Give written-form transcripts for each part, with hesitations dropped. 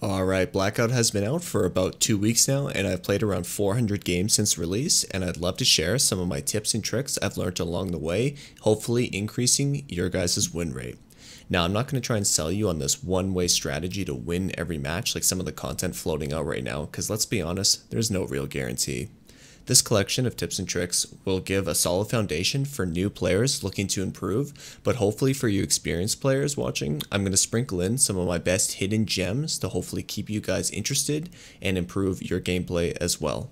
Alright, Blackout has been out for about 2 weeks now, and I've played around 400 games since release, and I'd love to share some of my tips and tricks I've learned along the way, hopefully increasing your guys' win rate. Now, I'm not going to try and sell you on this one-way strategy to win every match like some of the content floating out right now, because let's be honest, there's no real guarantee. This collection of tips and tricks will give a solid foundation for new players looking to improve, but hopefully for you experienced players watching, I'm going to sprinkle in some of my best hidden gems to hopefully keep you guys interested and improve your gameplay as well.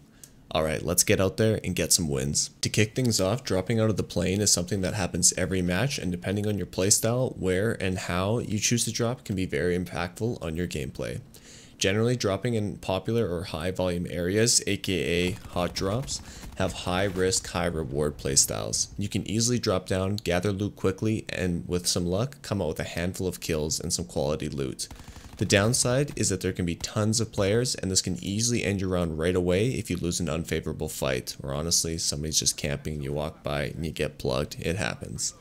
Alright, let's get out there and get some wins. To kick things off, dropping out of the plane is something that happens every match, and depending on your playstyle, where and how you choose to drop can be very impactful on your gameplay. Generally, dropping in popular or high volume areas, aka hot drops, have high risk, high reward playstyles. You can easily drop down, gather loot quickly, and with some luck, come out with a handful of kills and some quality loot. The downside is that there can be tons of players, and this can easily end your round right away if you lose an unfavorable fight, or honestly, somebody's just camping and you walk by and you get plugged. It happens.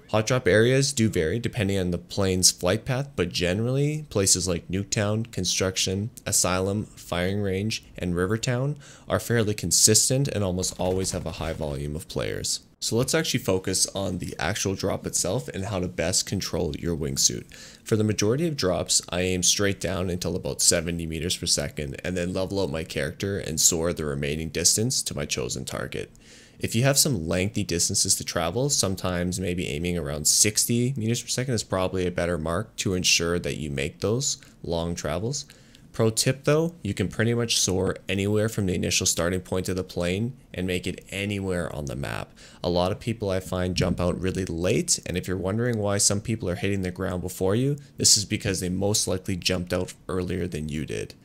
Hot drop areas do vary depending on the plane's flight path, but generally, places like Nuketown, Construction, Asylum, Firing Range, and Rivertown are fairly consistent and almost always have a high volume of players. So let's actually focus on the actual drop itself and how to best control your wingsuit. For the majority of drops, I aim straight down until about 70 meters per second and then level out my character and soar the remaining distance to my chosen target. If you have some lengthy distances to travel, sometimes maybe aiming around 60 meters per second is probably a better mark to ensure that you make those long travels. Pro tip though, you can pretty much soar anywhere from the initial starting point of the plane and make it anywhere on the map. A lot of people I find jump out really late, and if you're wondering why some people are hitting the ground before you, this is because they most likely jumped out earlier than you did.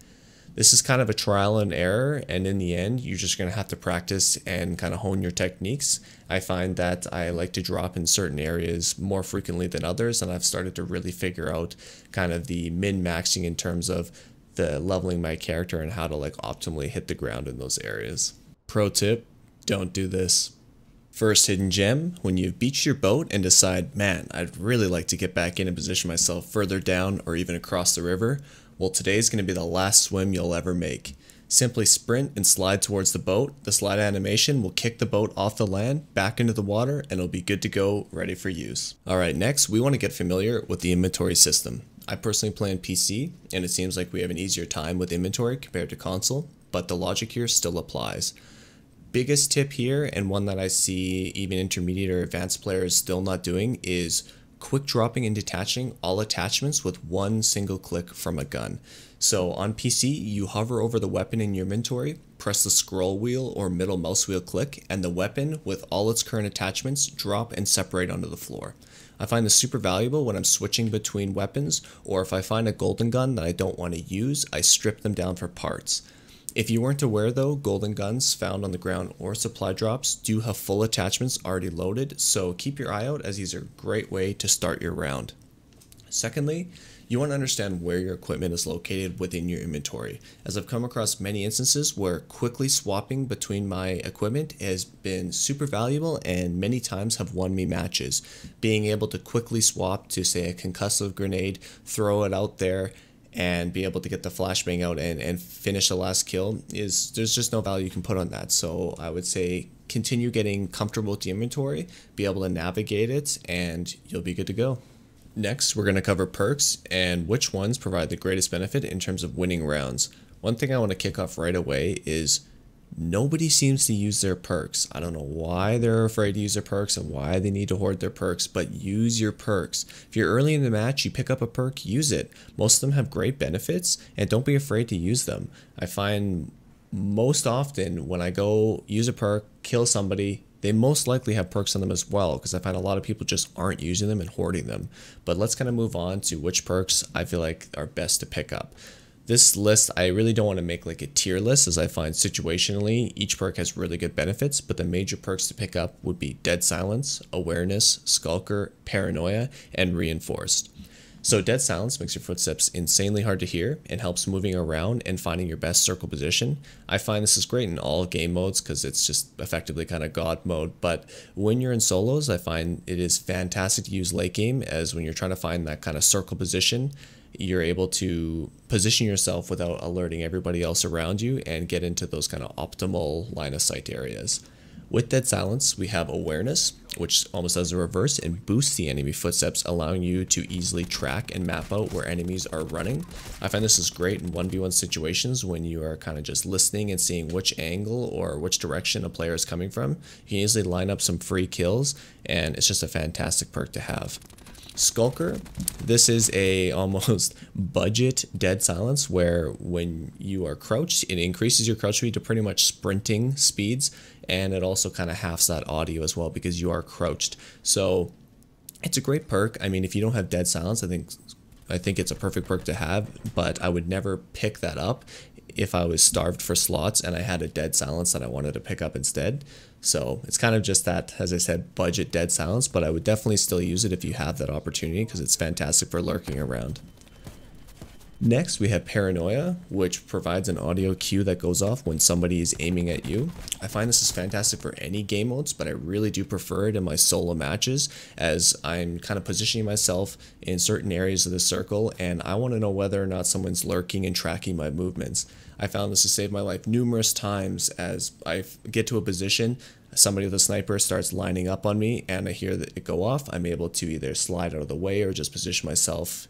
This is kind of a trial and error, and in the end, you're just going to have to practice and kind of hone your techniques. I find that I like to drop in certain areas more frequently than others, and I've started to really figure out kind of the min-maxing in terms of the leveling my character and how to like optimally hit the ground in those areas. Pro tip, don't do this. First hidden gem, when you've beached your boat and decide, man, I'd really like to get back in and position myself further down or even across the river, well, today's going to be the last swim you'll ever make. Simply sprint and slide towards the boat. The slide animation will kick the boat off the land, back into the water, and it'll be good to go, ready for use. Alright, next we want to get familiar with the inventory system. I personally play on PC, and it seems like we have an easier time with inventory compared to console, but the logic here still applies. Biggest tip here, and one that I see even intermediate or advanced players still not doing, is quick dropping and detaching all attachments with one single click from a gun. So on PC, you hover over the weapon in your inventory, press the scroll wheel or middle mouse wheel click, and the weapon with all its current attachments drop and separate onto the floor. I find this super valuable when I'm switching between weapons, or if I find a golden gun that I don't want to use, I strip them down for parts. If you weren't aware though, golden guns found on the ground or supply drops do have full attachments already loaded, so keep your eye out as these are a great way to start your round. Secondly, you want to understand where your equipment is located within your inventory, as I've come across many instances where quickly swapping between my equipment has been super valuable and many times have won me matches. Being able to quickly swap to say a concussive grenade, throw it out there, and be able to get the flashbang out and finish the last kill, there's just no value you can put on that. So I would say continue getting comfortable with the inventory, be able to navigate it, and you'll be good to go. Next, we're going to cover perks and which ones provide the greatest benefit in terms of winning rounds. One thing I want to kick off right away is nobody seems to use their perks. I don't know why they're afraid to use their perks and why they need to hoard their perks, but use your perks. If you're early in the match, you pick up a perk, use it. Most of them have great benefits, and don't be afraid to use them. I find most often when I go use a perk, kill somebody, they most likely have perks on them as well, because I find a lot of people just aren't using them and hoarding them. But let's kind of move on to which perks I feel like are best to pick up. This list, I really don't want to make like a tier list, as I find situationally each perk has really good benefits, but the major perks to pick up would be Dead Silence, Awareness, Skulker, Paranoia, and Reinforced. So Dead Silence makes your footsteps insanely hard to hear and helps moving around and finding your best circle position. I find this is great in all game modes because it's just effectively kind of God mode, but when you're in solos, I find it is fantastic to use late game, as when you're trying to find that kind of circle position, you're able to position yourself without alerting everybody else around you and get into those kind of optimal line of sight areas. With Dead Silence, we have Awareness, which almost does a reverse and boosts the enemy footsteps, allowing you to easily track and map out where enemies are running. I find this is great in 1v1 situations when you are kind of just listening and seeing which angle or which direction a player is coming from. You can easily line up some free kills, and it's just a fantastic perk to have. Skulker, this is a almost budget Dead Silence where when you are crouched, it increases your crouch speed to pretty much sprinting speeds, and it also kind of halves that audio as well because you are crouched. So it's a great perk. I mean, if you don't have Dead Silence, I think it's a perfect perk to have, but I would never pick that up if I was starved for slots and I had a Dead Silence that I wanted to pick up instead. So it's kind of just that, as I said, budget Dead Silence, but I would definitely still use it if you have that opportunity because it's fantastic for lurking around. Next, we have Paranoia, which provides an audio cue that goes off when somebody is aiming at you. I find this is fantastic for any game modes, but I really do prefer it in my solo matches as I'm kind of positioning myself in certain areas of the circle and I want to know whether or not someone's lurking and tracking my movements. I found this to save my life numerous times as I get to a position, somebody with a sniper starts lining up on me and I hear that it go off. I'm able to either slide out of the way or just position myself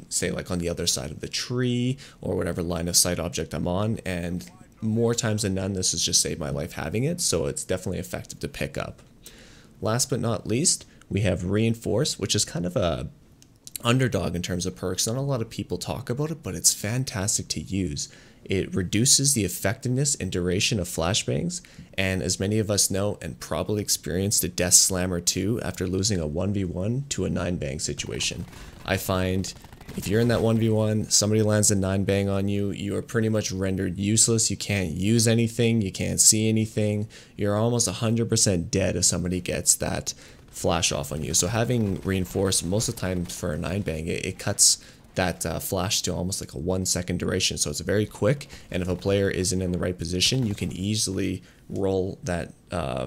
say like on the other side of the tree or whatever line of sight object I'm on, and more times than none this has just saved my life having it, so it's definitely effective to pick up. Last but not least, we have Reinforce, which is kind of a underdog in terms of perks. Not a lot of people talk about it, but it's fantastic to use. It reduces the effectiveness and duration of flashbangs, and as many of us know and probably experienced a death slam or two after losing a 1v1 to a 9-bang situation. I find if you're in that 1v1, somebody lands a 9-bang on you, you are pretty much rendered useless. You can't use anything, you can't see anything. You're almost 100% dead if somebody gets that flash off on you. So having Reinforced most of the time for a 9-bang, it cuts that flash to almost like a 1-second duration, so it's very quick, and if a player isn't in the right position you can easily roll that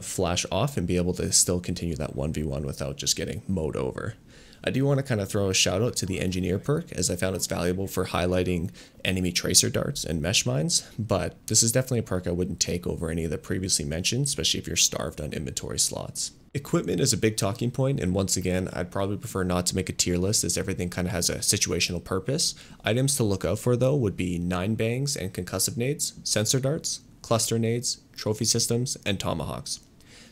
flash off and be able to still continue that 1v1 without just getting mowed over. I do want to kind of throw a shout out to the Engineer perk, as I found it's valuable for highlighting enemy tracer darts and mesh mines, but this is definitely a perk I wouldn't take over any of the previously mentioned, especially if you're starved on inventory slots. Equipment is a big talking point, and once again, I'd probably prefer not to make a tier list as everything kind of has a situational purpose. Items to look out for though would be 9-bangs and concussive nades, sensor darts, cluster nades, trophy systems, and tomahawks.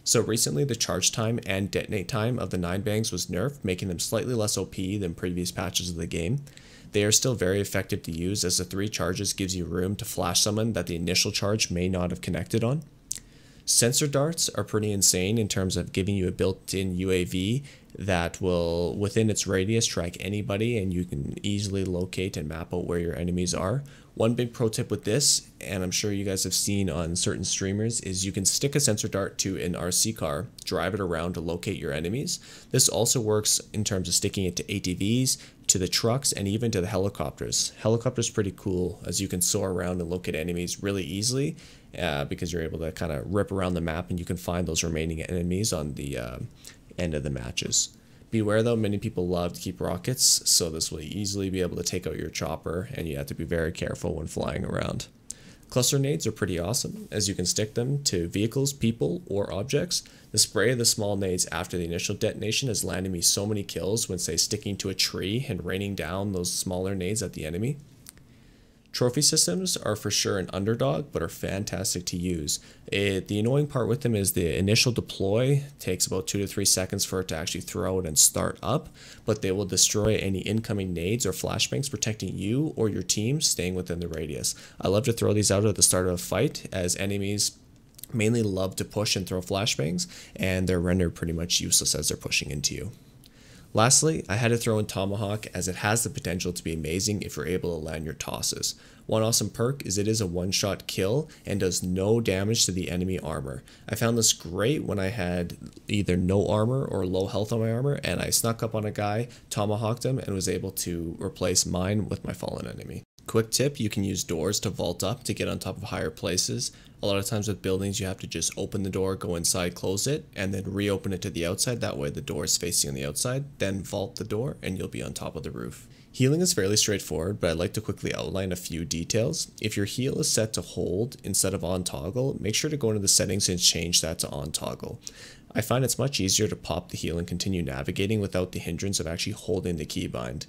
So recently the charge time and detonate time of the 9-bangs was nerfed, making them slightly less OP than previous patches of the game. They are still very effective to use as the 3 charges gives you room to flash someone that the initial charge may not have connected on. Sensor darts are pretty insane in terms of giving you a built-in UAV that will, within its radius, track anybody and you can easily locate and map out where your enemies are. One big pro tip with this, and I'm sure you guys have seen on certain streamers, is you can stick a sensor dart to an RC car, drive it around to locate your enemies. This also works in terms of sticking it to ATVs, to the trucks, and even to the helicopters. Helicopters pretty cool as you can soar around and locate enemies really easily because you're able to kind of rip around the map and you can find those remaining enemies on the end of the matches. Beware though, many people love to keep rockets, so this will easily be able to take out your chopper and you have to be very careful when flying around. Cluster nades are pretty awesome as you can stick them to vehicles, people, or objects. The spray of the small nades after the initial detonation has landed me so many kills when, say, sticking to a tree and raining down those smaller nades at the enemy. Trophy systems are for sure an underdog, but are fantastic to use. The annoying part with them is the initial deploy takes about 2 to 3 seconds for it to actually throw it and start up, but they will destroy any incoming nades or flashbangs, protecting you or your team staying within the radius. I love to throw these out at the start of a fight, as enemies mainly love to push and throw flashbangs, and they're rendered pretty much useless as they're pushing into you. Lastly, I had to throw in Tomahawk as it has the potential to be amazing if you're able to land your tosses. One awesome perk is it is a one-shot kill and does no damage to the enemy armor. I found this great when I had either no armor or low health on my armor, and I snuck up on a guy, tomahawked him, and was able to replace mine with my fallen enemy. Quick tip, you can use doors to vault up to get on top of higher places. A lot of times with buildings you have to just open the door, go inside, close it, and then reopen it to the outside. That way the door is facing on the outside. Then vault the door and you'll be on top of the roof. Healing is fairly straightforward, but I'd like to quickly outline a few details. If your heal is set to hold instead of on toggle, make sure to go into the settings and change that to on toggle. I find it's much easier to pop the heal and continue navigating without the hindrance of actually holding the keybind.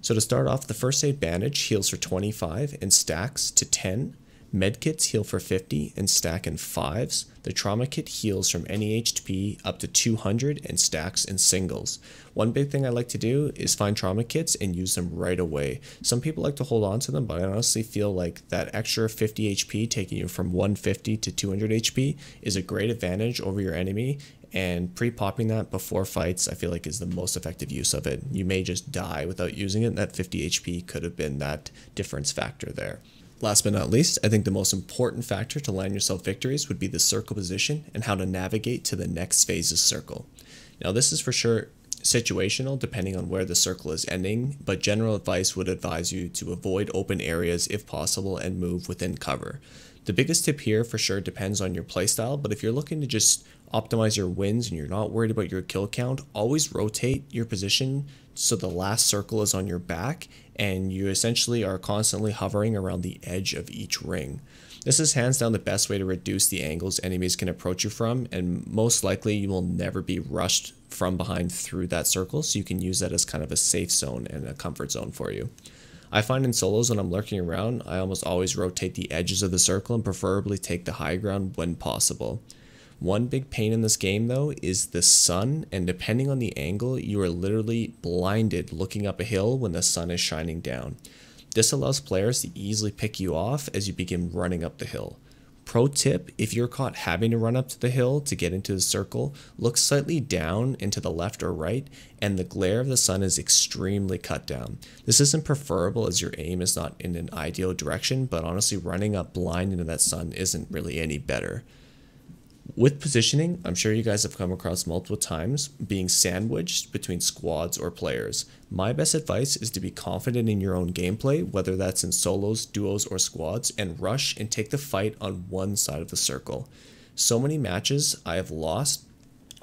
So to start off, the first aid bandage heals for 25 and stacks to 10. Medkits heal for 50 and stack in 5s. The trauma kit heals from any HP up to 200 and stacks in singles. One big thing I like to do is find trauma kits and use them right away. Some people like to hold on to them, but I honestly feel like that extra 50 HP taking you from 150 to 200 HP is a great advantage over your enemy, and pre-popping that before fights I feel like is the most effective use of it. You may just die without using it, and that 50 HP could have been that difference factor there. Last but not least, I think the most important factor to land yourself victories would be the circle position and how to navigate to the next phase's circle. Now this is for sure situational depending on where the circle is ending, but general advice would advise you to avoid open areas if possible and move within cover. The biggest tip here for sure depends on your playstyle, but if you're looking to just optimize your wins and you're not worried about your kill count, always rotate your position so the last circle is on your back and you essentially are constantly hovering around the edge of each ring. This is hands down the best way to reduce the angles enemies can approach you from, and most likely you will never be rushed from behind through that circle, so you can use that as kind of a safe zone and a comfort zone for you. I find in solos when I'm lurking around, I almost always rotate the edges of the circle and preferably take the high ground when possible. One big pain in this game though is the sun, and depending on the angle, you are literally blinded looking up a hill when the sun is shining down. This allows players to easily pick you off as you begin running up the hill. Pro tip, if you're caught having to run up to the hill to get into the circle, look slightly down into the left or right, and the glare of the sun is extremely cut down. This isn't preferable as your aim is not in an ideal direction, but honestly running up blind into that sun isn't really any better. With positioning, I'm sure you guys have come across multiple times being sandwiched between squads or players. My best advice is to be confident in your own gameplay, whether that's in solos, duos, or squads, and rush and take the fight on one side of the circle. So many matches I have lost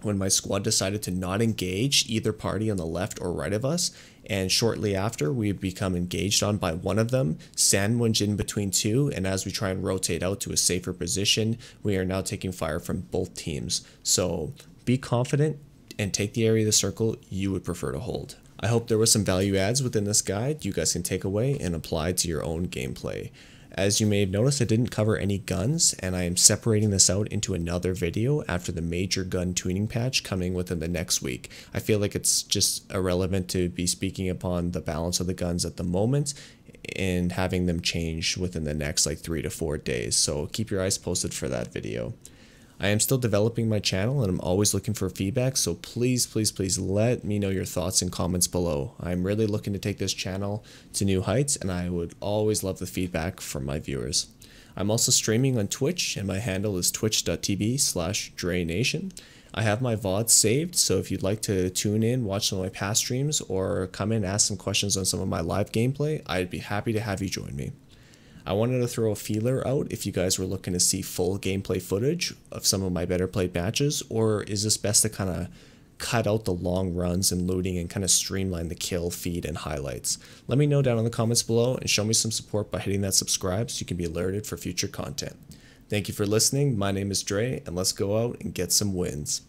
when my squad decided to not engage either party on the left or right of us, and shortly after we become engaged on by one of them, sandwiched in between two, and as we try and rotate out to a safer position, we are now taking fire from both teams. So be confident and take the area of the circle you would prefer to hold. I hope there were some value adds within this guide you guys can take away and apply to your own gameplay. As you may have noticed, I didn't cover any guns, and I am separating this out into another video after the major gun tuning patch coming within the next week. I feel like it's just irrelevant to be speaking upon the balance of the guns at the moment and having them change within the next 3 to 4 days, so keep your eyes posted for that video. I am still developing my channel and I'm always looking for feedback, so please let me know your thoughts and comments below. I'm really looking to take this channel to new heights, and I would always love the feedback from my viewers. I'm also streaming on Twitch, and my handle is twitch.tv/Draaynaation. I have my VODs saved, so if you'd like to tune in, watch some of my past streams, or come in and ask some questions on some of my live gameplay, I'd be happy to have you join me. I wanted to throw a feeler out if you guys were looking to see full gameplay footage of some of my better played matches, or is this best to kind of cut out the long runs and looting and kind of streamline the kill feed and highlights? Let me know down in the comments below and show me some support by hitting that subscribe so you can be alerted for future content. Thank you for listening. My name is Dre, and let's go out and get some wins.